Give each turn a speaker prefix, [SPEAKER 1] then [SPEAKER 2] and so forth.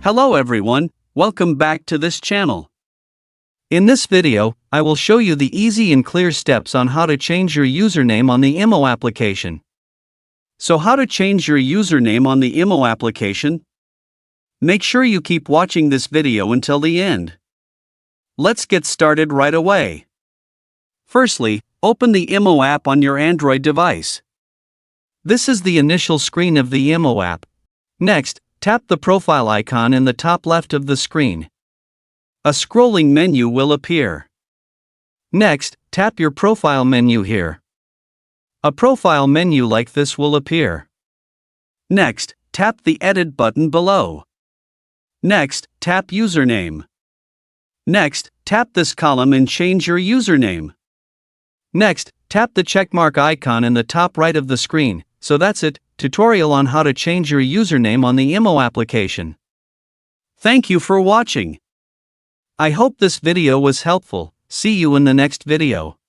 [SPEAKER 1] Hello everyone, welcome back to this channel. In this video, I will show you the easy and clear steps on how to change your username on the IMO application. So how to change your username on the IMO application? Make sure you keep watching this video until the end. Let's get started right away. Firstly, open the IMO app on your Android device. This is the initial screen of the IMO app. Next, tap the profile icon in the top left of the screen. A scrolling menu will appear. Next, tap your profile menu here. A profile menu like this will appear. Next, tap the Edit button below. Next, tap Username. Next, tap this column and change your username. Next, tap the checkmark icon in the top right of the screen. So that's it, tutorial on how to change your username on the IMO application. Thank you for watching. I hope this video was helpful. See you in the next video.